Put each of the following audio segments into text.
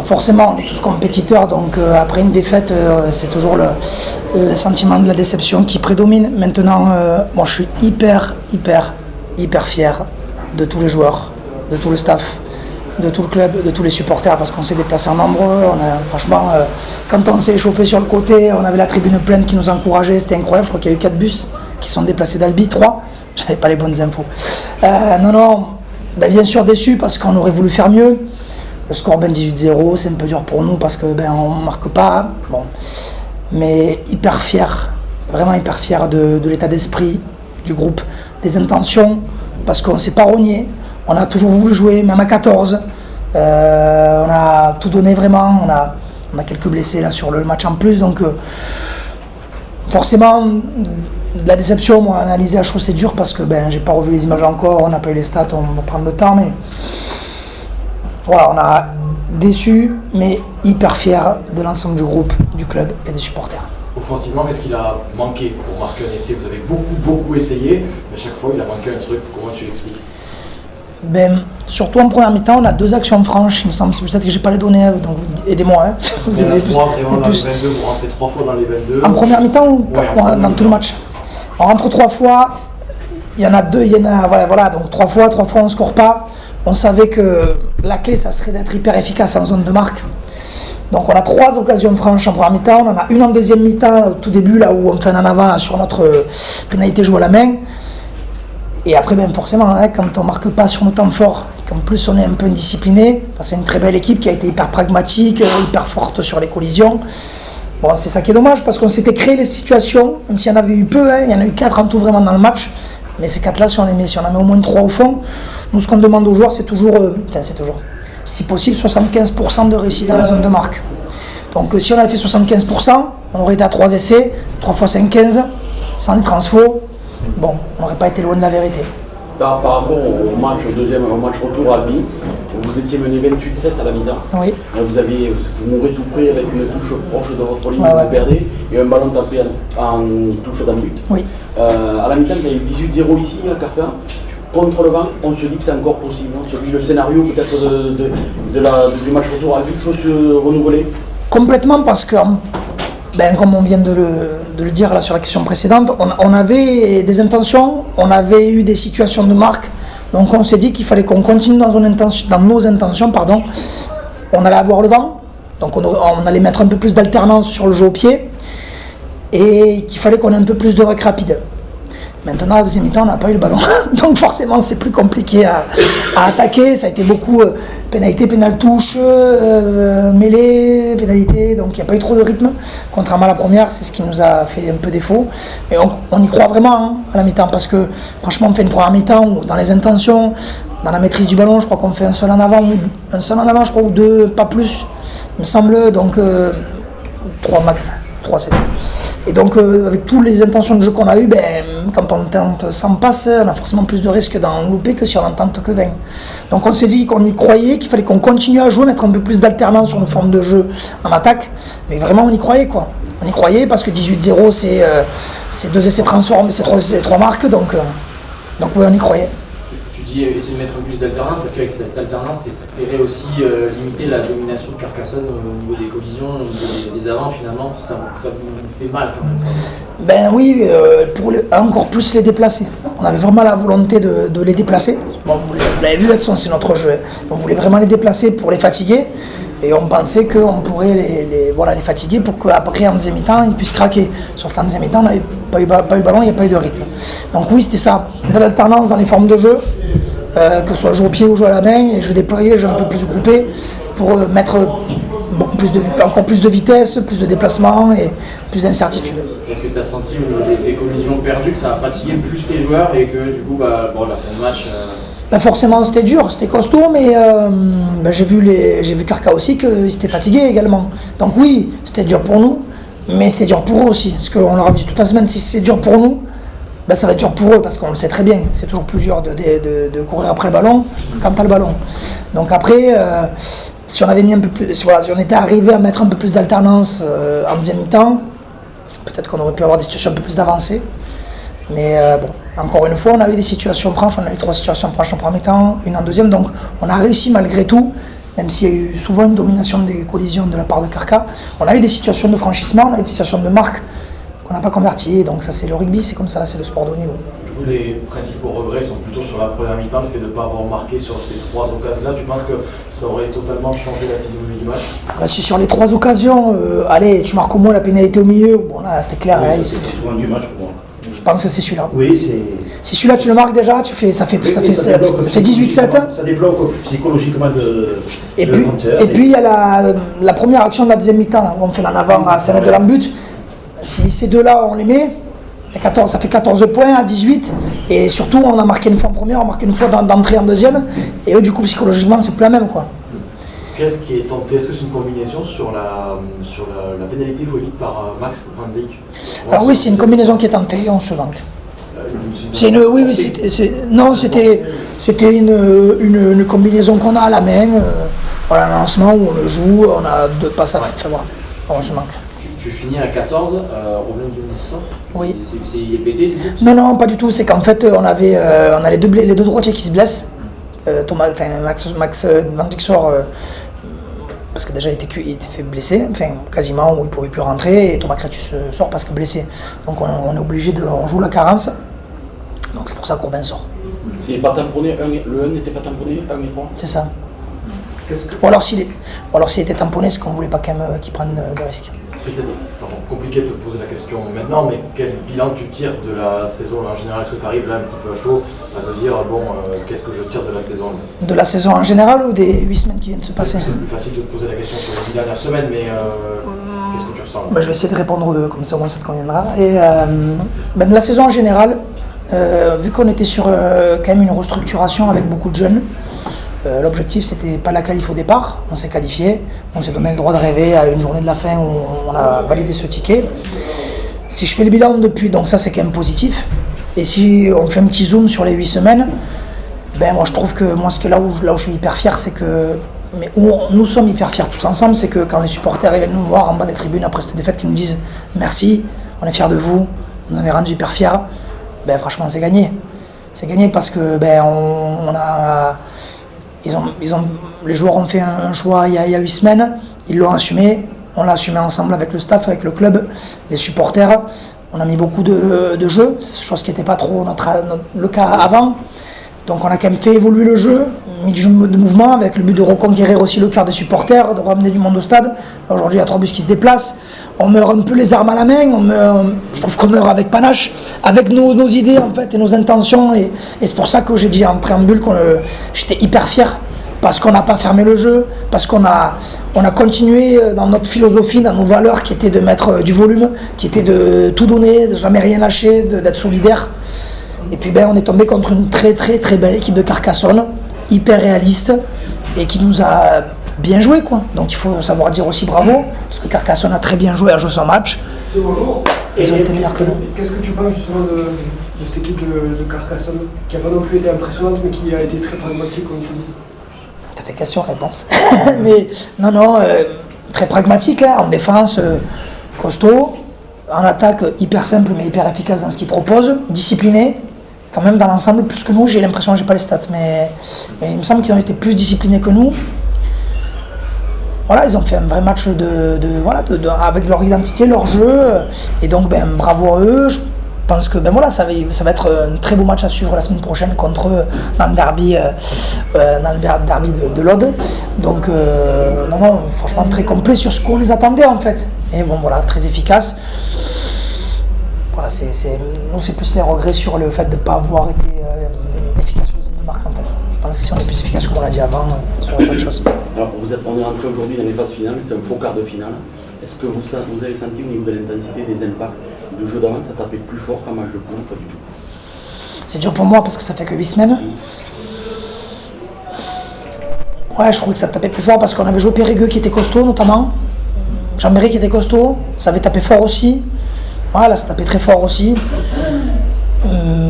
Forcément, on est tous compétiteurs, donc après une défaite, c'est toujours le sentiment de la déception qui prédomine. Maintenant, moi je suis hyper fier de tous les joueurs, de tout le staff, de tout le club, de tous les supporters, parce qu'on s'est déplacés en nombreux. Franchement, quand on s'est échauffé sur le côté, on avait la tribune pleine qui nous encourageait, c'était incroyable. Je crois qu'il y a eu 4 bus qui sont déplacés d'Albi, 3. J'avais pas les bonnes infos. Non, bien sûr déçu parce qu'on aurait voulu faire mieux. Le score 18-0, c'est un peu dur pour nous parce que on marque pas. Bon. Mais hyper fier, vraiment hyper fier de l'état d'esprit du groupe, des intentions, parce qu'on ne s'est pas rogné. On a toujours voulu jouer, même à 14. On a tout donné vraiment. On a quelques blessés là sur le match en plus, donc forcément de la déception. Moi, analyser à chaud c'est dur parce que j'ai pas revu les images encore. On n'a pas eu les stats, on va prendre le temps, mais voilà, on a déçu, mais hyper fier de l'ensemble du groupe, du club et des supporters. Offensivement, qu'est-ce qu'il a manqué pour marquer un essai? Vous avez beaucoup essayé, mais chaque fois il a manqué un truc. Comment tu l'expliques? Surtout en première mi-temps, on a 2 actions franches, il me semble. Peut-être que j'ai pas les données, donc aidez-moi. Si vous avez plus. Vous rentrez dans les 22, vous rentrez 3 fois dans les 22. En première mi-temps ou dans tout le match? On rentre 3 fois, il y en a 2, donc 3 fois on ne score pas. On savait que la clé, ça serait d'être hyper efficace en zone de marque. Donc on a 3 occasions franches en première mi-temps, on en a une en deuxième mi-temps, au tout début, là où on fait un en avant là, sur notre pénalité jouée à la main. Et après, forcément, quand on ne marque pas sur nos temps forts, qu'en plus on est un peu indiscipliné, c'est une très belle équipe qui a été hyper pragmatique, hyper forte sur les collisions. Bon, c'est ça qui est dommage, parce qu'on s'était créé les situations, même s'il y en avait eu peu, il y en a eu 4 en tout vraiment dans le match. Mais ces 4-là, si on en met au moins 3 au fond, nous ce qu'on demande aux joueurs, c'est toujours, si possible, 75% de réussite dans la zone de marque. Donc si on avait fait 75%, on aurait été à 3 essais, 3 fois 5, 15, sans les transfos. Bon, on n'aurait pas été loin de la vérité. Par rapport au match retour à Albi, vous étiez mené 28-7 à la mi-temps. Oui. Vous mourrez tout près avec une touche proche de votre ligne, vous perdez, et un ballon tapé en touche d'un but. Oui. À la mi-temps, il y a eu 18-0 ici à Carpin. Contre le vent, on se dit que c'est encore possible. On se dit le scénario peut-être du match retour à Albi peut se renouveler. Complètement, parce que comme on vient de le dire là sur la question précédente, on avait des intentions, on avait eu des situations de marque, donc on s'est dit qu'il fallait qu'on continue dans nos intentions. On allait avoir le vent, donc on allait mettre un peu plus d'alternance sur le jeu au pied, et qu'il fallait qu'on ait un peu plus de rec rapide. Maintenant, la deuxième mi-temps, on n'a pas eu le ballon, donc forcément c'est plus compliqué à attaquer. Ça a été beaucoup pénalité, pénal-touche, mêlée, pénalité, donc il n'y a pas eu trop de rythme. Contrairement à la première, c'est ce qui nous a fait un peu défaut. Et on y croit vraiment à la mi-temps, parce que franchement on fait une première mi-temps où dans les intentions, dans la maîtrise du ballon, je crois qu'on fait un seul en avant, je crois, ou 2, pas plus, il me semble, donc 3 max. 3, c'est bon. Et donc avec toutes les intentions de jeu qu'on a eues, quand on tente 100 passes, on a forcément plus de risques d'en louper que si on en tente que 20. Donc on s'est dit qu'on y croyait, qu'il fallait qu'on continue à jouer, mettre un peu plus d'alternance sur nos formes de jeu en attaque. Mais vraiment on y croyait quoi. On y croyait parce que 18-0 c'est 2 essais transformés, c'est 3 essais, 3 marques, donc oui, on y croyait. Tu dis essayer de mettre plus d'alternance, est-ce qu'avec cette alternance, tu espérais aussi limiter la domination de Carcassonne au niveau des collisions, au niveau des avants finalement? Ça vous fait mal quand même ça? Oui, pour encore plus les déplacer. On avait vraiment la volonté de les déplacer. Bon, vous l'avez vu, Edson, c'est notre jeu. On voulait vraiment les déplacer pour les fatiguer. Et on pensait qu'on pourrait les fatiguer pour qu'après en deuxième mi-temps ils puissent craquer. Sauf qu'en deuxième mi-temps on n'avait pas eu le ballon, il n'y a pas eu de rythme. Donc oui, c'était ça, de l'alternance dans les formes de jeu, que ce soit jouer au pied ou jouer à la main, et je déployais, je un peu plus groupé pour mettre encore plus de vitesse, plus de déplacement et plus d'incertitude. Est-ce que tu as senti des collisions perdues, que ça a fatigué plus les joueurs et que du coup la fin de match forcément c'était dur, c'était costaud, mais j'ai vu Carca aussi qu'ils étaient fatigués également. Donc oui, c'était dur pour nous, mais c'était dur pour eux aussi. Parce qu'on leur a dit toute la semaine, si c'est dur pour nous, ça va être dur pour eux, parce qu'on le sait très bien. C'est toujours plus dur de courir après le ballon que quand tu as le ballon. Donc après, si on avait mis un peu plus, si on était arrivé à mettre un peu plus d'alternance en deuxième mi-temps, peut-être qu'on aurait pu avoir des situations un peu plus avancées. Mais encore une fois, on a eu des situations franches, on a eu 3 situations franches en premier temps, une en deuxième, donc on a réussi malgré tout, même s'il y a eu souvent une domination des collisions de la part de Carca, on a eu des situations de franchissement, on a eu des situations de marque qu'on n'a pas converties. Donc ça c'est le rugby, c'est comme ça, c'est le sport de haut niveau. Du coup, les principaux regrets sont plutôt sur la première mi-temps, le fait de ne pas avoir marqué sur ces 3 occasions-là. Tu penses que ça aurait totalement changé la physionomie du match? Si sur les 3 occasions, allez, tu marques au moins la pénalité au milieu, bon là c'était clair. Oui, là, c'est souvent du match pour moi. Je pense que c'est celui-là. Oui, c'est. Si celui-là tu le marques déjà, ça fait 18-7. Ça débloque psychologiquement Et puis il y a la première action de la deuxième mi-temps, où on fait l'en avant à 5 mètres de l'embut. Si ces deux-là on les met, ça fait 14 points à 18. Et surtout on a marqué une fois en première, on a marqué une fois d'entrée en deuxième. Et eux du coup psychologiquement c'est plus la même quoi. Qu'est-ce qui est tenté? Est-ce que c'est une combinaison sur la pénalité volée par Max Van Dijk? Alors oui, c'est une combinaison qui est tentée, on se vante. C'était une combinaison qu'on a à la main, voilà, un lancement où on le joue, on a 2 passes à faire, voilà, on se manque. Tu finis à 14, Robin Dionis sort. Oui. Il est pété du coup? Non, pas du tout, c'est qu'en fait on a les deux droitiers qui se blessent. Max Van Dijk sort parce que déjà il était fait blessé, quasiment, où il ne pouvait plus rentrer, et Thomas Cretus sort parce que blessé. Donc on est obligé on joue la carence, donc c'est pour ça qu'Urbain sort. S'il n'est pas tamponné, le 1 n'était pas tamponné, 1 et 3. C'est ça. Ou alors s'il était tamponné, c'est qu'on ne voulait pas quand même qu'il prenne de risques. C'est peut-être compliqué de te poser la question maintenant, mais quel bilan tu tires de la saison en général? Est-ce que tu arrives là un petit peu à chaud à te dire, qu'est-ce que je tire de la saison? De la saison en général ou des 8 semaines qui viennent de se passer? C'est plus facile de te poser la question sur les 10 dernières semaines, mais qu'est-ce que tu ressens? Je vais essayer de répondre aux deux, comme ça au moins ça te conviendra. Et de la saison en général, vu qu'on était sur quand même une restructuration avec beaucoup de jeunes, l'objectif c'était pas la qualif au départ, on s'est qualifié, on s'est donné le droit de rêver à une journée de la fin où on a validé ce ticket. Si je fais le bilan depuis, donc ça c'est quand même positif, et si on fait un petit zoom sur les 8 semaines, moi je trouve que là où je suis hyper fier, c'est que, mais où nous sommes hyper fiers tous ensemble, c'est que quand les supporters viennent nous voir en bas des tribunes après cette défaite, qui nous disent merci, on est fiers de vous, vous nous avez rendu hyper fiers, franchement c'est gagné. C'est gagné parce que les joueurs ont fait un choix il y a 8 semaines, ils l'ont assumé, on l'a assumé ensemble avec le staff, avec le club, les supporters. On a mis beaucoup de jeux, chose qui n'était pas trop le cas avant. Donc on a quand même fait évoluer le jeu, mis du jeu de mouvement avec le but de reconquérir aussi le cœur des supporters, de ramener du monde au stade. Aujourd'hui il y a 3 bus qui se déplacent, on meurt un peu les armes à la main, je trouve qu'on meurt avec panache, avec nos idées en fait et nos intentions, et c'est pour ça que j'ai dit en préambule que j'étais hyper fier, parce qu'on n'a pas fermé le jeu, parce qu'on a continué dans notre philosophie, dans nos valeurs qui étaient de mettre du volume, qui étaient de tout donner, de jamais rien lâcher, d'être solidaire. Et puis on est tombé contre une très très très belle équipe de Carcassonne, hyper réaliste, et qui nous a bien joué quoi. Donc il faut savoir dire aussi bravo, parce que Carcassonne a très bien joué, a joué son match. Bonjour. Ils ont été meilleurs que nous. Qu'est-ce que tu penses justement de cette équipe de Carcassonne, qui n'a pas non plus été impressionnante, mais qui a été très pragmatique comme tu dis? T'as fait question-réponse. Mais non, très pragmatique, en défense, costaud, en attaque hyper simple mais hyper efficace dans ce qu'il propose, discipliné. Quand même dans l'ensemble plus que nous, j'ai l'impression, j'ai pas les stats, mais il me semble qu'ils ont été plus disciplinés que nous. Voilà, ils ont fait un vrai match avec leur identité, leur jeu, et donc bravo à eux. Je pense que ça va être un très beau match à suivre la semaine prochaine contre eux dans le derby de l'Aude. Donc franchement très complet sur ce qu'on les attendait en fait. Et très efficace. Voilà, nous c'est plus les regrets sur le fait de ne pas avoir été efficace sur les zones de marque en fait. Je pense que si on est plus efficace comme on l'a dit avant, ça aurait pas de chose. Alors on est rentré aujourd'hui dans les phases finales, c'est un faux quart de finale. Est-ce que vous avez senti au niveau de l'intensité des impacts de jeu d'avant, ça tapait plus fort qu'un match de poule? Pas du tout. C'est dur pour moi parce que ça fait que 8 semaines. Ouais, je trouve que ça tapait plus fort parce qu'on avait joué Périgueux qui était costaud notamment. Jean-Méry qui était costaud, ça avait tapé fort aussi. Voilà, ça tapait très fort aussi.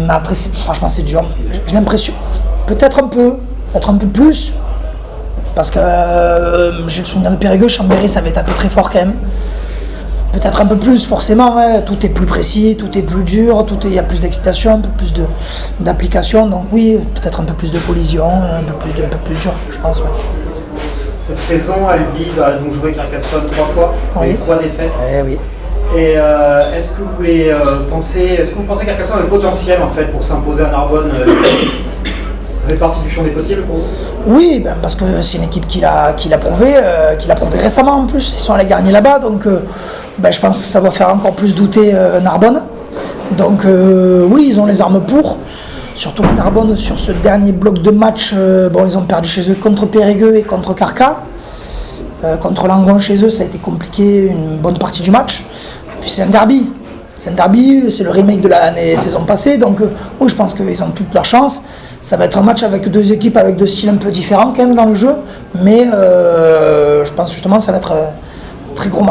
Après, franchement, c'est dur. J'ai l'impression, peut-être un peu plus. Parce que j'ai le souvenir de Périgueux, Chambéry, ça avait tapé très fort quand même. Peut-être un peu plus, forcément, tout est plus précis, tout est plus dur, il y a plus d'excitation, un peu plus d'application. Donc oui, peut-être un peu plus de collision, un peu plus dur, je pense. Ouais. Cette saison, Albi a donc joué Carcassonne 3 fois, avec 3 défaites. Oui. Et est-ce que vous pensez que Carcassonne a le potentiel en fait pour s'imposer à Narbonne Ça fait partie du champ des possibles pour vous? Oui, parce que c'est une équipe qui l'a prouvé récemment en plus. Ils sont allés gagner là-bas, donc je pense que ça va faire encore plus douter Narbonne. Donc oui, ils ont les armes pour. Surtout que Narbonne, sur ce dernier bloc de match, ils ont perdu chez eux contre Périgueux et contre Carca. Contre Langon chez eux, ça a été compliqué une bonne partie du match. Puis c'est un derby. C'est le remake de la saison passée. Donc oui, je pense qu'ils ont toute leur chance. Ça va être un match avec deux équipes avec deux styles un peu différents quand même dans le jeu. Mais je pense justement que ça va être un très gros match.